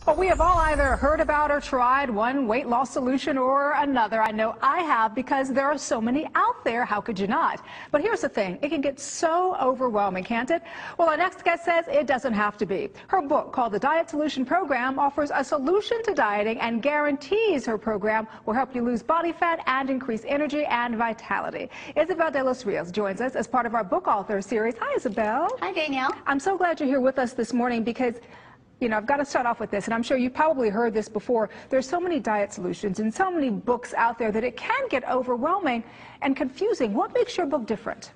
Well, we have all either heard about or tried one weight loss solution or another. I know I have because there are so many out there. How could you not? But here's the thing. It can get so overwhelming, can't it? Well, our next guest says it doesn't have to be. Her book, called The Diet Solution Program, offers a solution to dieting and guarantees her program will help you lose body fat and increase energy and vitality. Isabel de los Rios joins us as part of our book author series. Hi, Isabel. Hi, Danielle. I'm so glad you're here with us this morning because I've got to start off with this, and I'm sure you've probably heard this before. There's so many diet solutions and so many books out there that it can get overwhelming and confusing. What makes your book different?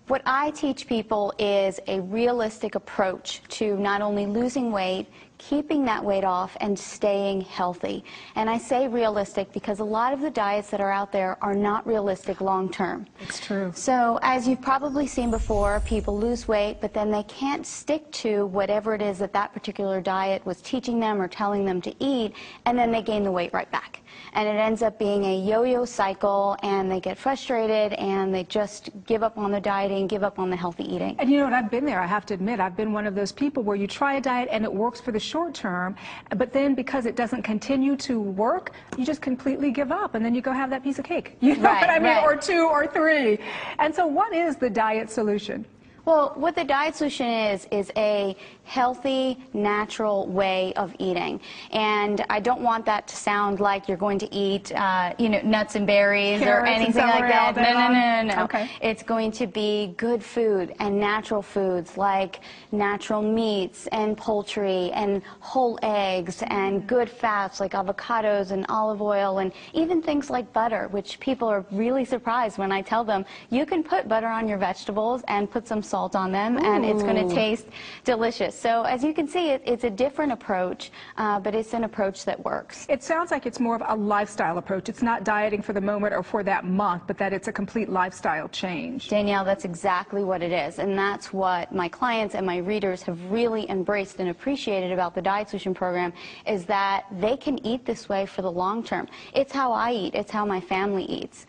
What I teach people is a realistic approach to not only losing weight, keeping that weight off, and staying healthy. And I say realistic because a lot of the diets that are out there are not realistic long term. It's true. So as you've probably seen before, people lose weight, but then they can't stick to whatever it is that that particular diet was teaching them or telling them to eat, and then they gain the weight right back. And it ends up being a yo-yo cycle, and they get frustrated, and they just give up on the dieting, give up on the healthy eating. And you know what, I've been there, I have to admit. I've been one of those people where you try a diet and it works for the short term, but then because it doesn't continue to work, you just completely give up, and then you go have that piece of cake. You know what I mean? Or two or three. And so what is the diet solution? Well, what the diet solution is a healthy, natural way of eating. And I don't want that to sound like you're going to eat, nuts and berries or anything like that. No. Okay. It's going to be good food and natural foods like natural meats and poultry and whole eggs and good fats like avocados and olive oil and even things like butter, which people are really surprised when I tell them you can put butter on your vegetables and put some salt on them. Ooh. And it's going to taste delicious. So as you can see, it's a different approach, but it's an approach that works. It sounds like it's more of a lifestyle approach. It's not dieting for the moment or for that month, but that it's a complete lifestyle change. Danielle, that's exactly what it is. And that's what my clients and my readers have really embraced and appreciated about the Diet Solution Program, is that they can eat this way for the long term. It's how I eat. It's how my family eats.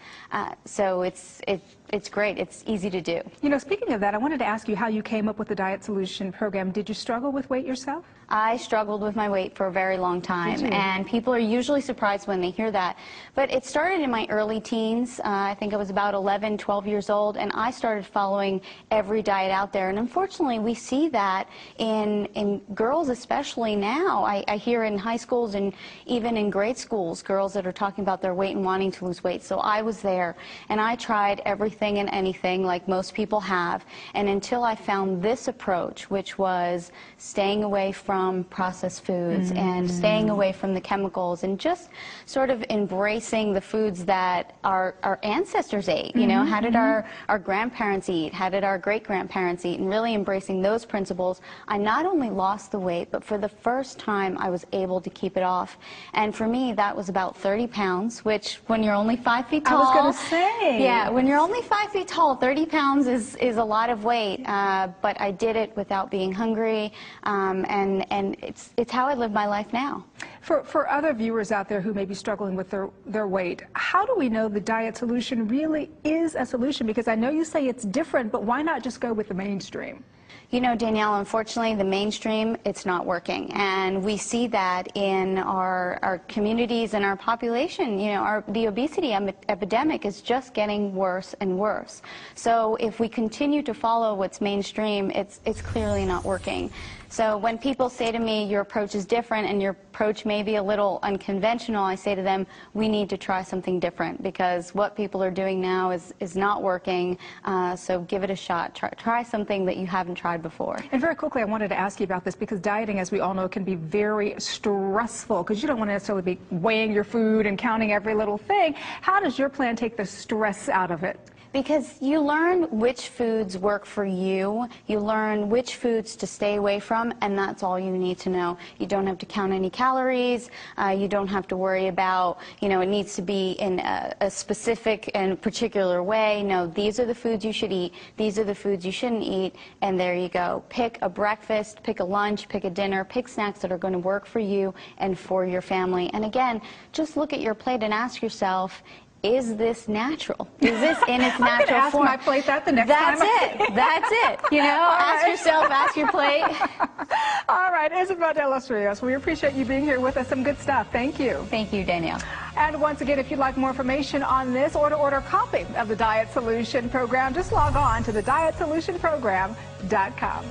So it's great. It's easy to do. You know, speaking of that, I wanted to ask you how you came up with the Diet Solution Program. Did you struggle with weight yourself? I struggled with my weight for a very long time, and people are usually surprised when they hear that. But it started in my early teens. I think I was about 11, 12 years old, and I started following every diet out there. And unfortunately, we see that in girls, especially now. I hear in high schools and even in grade schools, girls that are talking about their weight and wanting to lose weight. So I was there, and I tried everything and anything like most people have. And until I found this approach, which was staying away from processed foods and staying away from the chemicals and just sort of embracing the foods that our ancestors ate. You know, how did our grandparents eat? How did our great-grandparents eat? And really embracing those principles, I not only lost the weight, but for the first time I was able to keep it off. And for me, that was about 30 pounds, which when you're only 5 feet tall... I was going to say. Yeah, when you're only 5 feet tall, 30 pounds is a lot of weight. But I did it without being hungry, and it's how I live my life now. For other viewers out there who may be struggling with their weight, how do we know the diet solution really is a solution? Because I know you say it's different, but why not just go with the mainstream? You know, Danielle, unfortunately, the mainstream, it's not working. And we see that in our communities and our population. You know, the obesity epidemic is just getting worse and worse. So if we continue to follow what's mainstream, it's clearly not working. So when people say to me, your approach is different and your approach may be a little unconventional, I say to them, we need to try something different because what people are doing now is not working. So give it a shot. Try something that you haven't tried before. And very quickly, I wanted to ask you about this because dieting, as we all know, can be very stressful because you don't want to necessarily be weighing your food and counting every little thing. How does your plan take the stress out of it? Because you learn which foods work for you, you learn which foods to stay away from, and that's all you need to know. You don't have to count any calories, you don't have to worry about, it needs to be in a specific and particular way. No, these are the foods you should eat, these are the foods you shouldn't eat, and there you go. Pick a breakfast, pick a lunch, pick a dinner, pick snacks that are going to work for you and for your family. And again, just look at your plate and ask yourself, is this natural? Is this in its natural I'm gonna ask form? my plate that the next time. That's it. You know, ask yourself, ask your plate. All right, Isabel de los Rios, we appreciate you being here with us. Some good stuff. Thank you. Thank you, Danielle. And once again, if you'd like more information on this or to order a copy of the Diet Solution Program, just log on to thedietsolutionprogram.com.